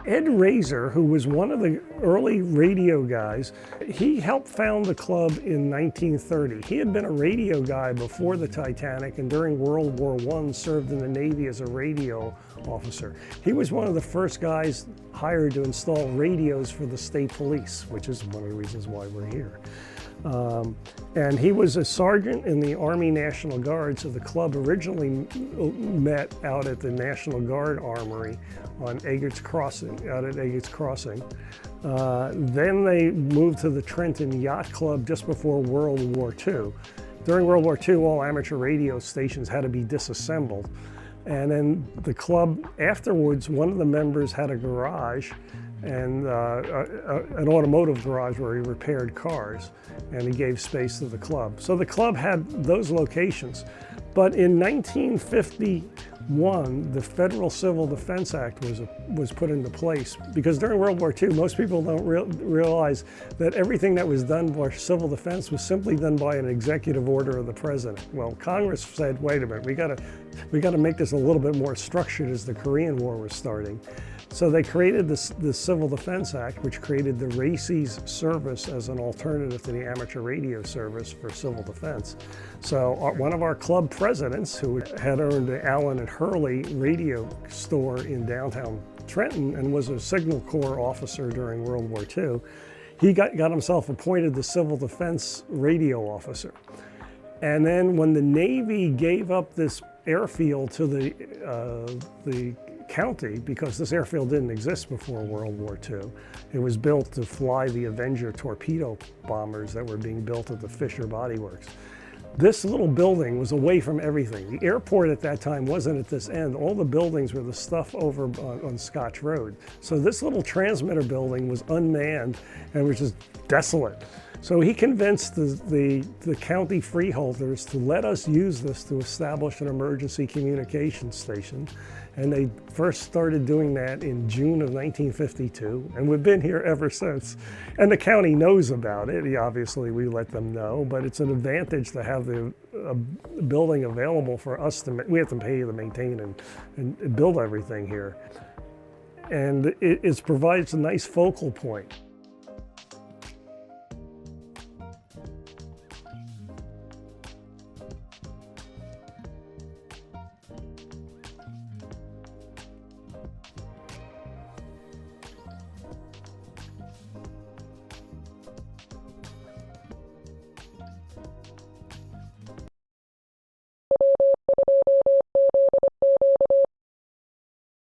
Ed Razor, who was one of the early radio guys, he helped found the club in 1930. He had been a radio guy before the Titanic, and during World War I served in the Navy as a radio officer. He was one of the first guys hired to install radios for the state police, which is one of the reasons why we're here. And he was a sergeant in the Army National Guard, so the club originally met out at the National Guard Armory on Eggers Crossing, out at Eggers Crossing. Then they moved to the Trenton Yacht Club just before World War II. During World War II, all amateur radio stations had to be disassembled. And then the club afterwards, one of the members had a garage, and an automotive garage where he repaired cars, and he gave space to the club. So the club had those locations. But in 1951, the Federal Civil Defense Act was put into place, because during World War II, most people don't realize that everything that was done by civil defense was simply done by an executive order of the president. Well, Congress said, wait a minute, we got to make this a little bit more structured as the Korean War was starting. So they created the Civil Defense Act, which created the RACES service as an alternative to the amateur radio service for civil defense. So one of our club presidents, who had owned the Allen and Hurley radio store in downtown Trenton and was a Signal Corps officer during World War II, he got himself appointed the Civil Defense Radio Officer. And then when the Navy gave up this airfield to the county, because this airfield didn't exist before World War II. It was built to fly the Avenger torpedo bombers that were being built at the Fisher Body Works. This little building was away from everything. The airport at that time wasn't at this end. All the buildings were the stuff over on Scotch Road. So this little transmitter building was unmanned and was just desolate. So he convinced the county freeholders to let us use this to establish an emergency communications station. And they first started doing that in June of 1952, and we've been here ever since. And the county knows about it. Obviously, we let them know, but it's an advantage to have the building available for us to, we have to pay to maintain and build everything here. And it provides a nice focal point.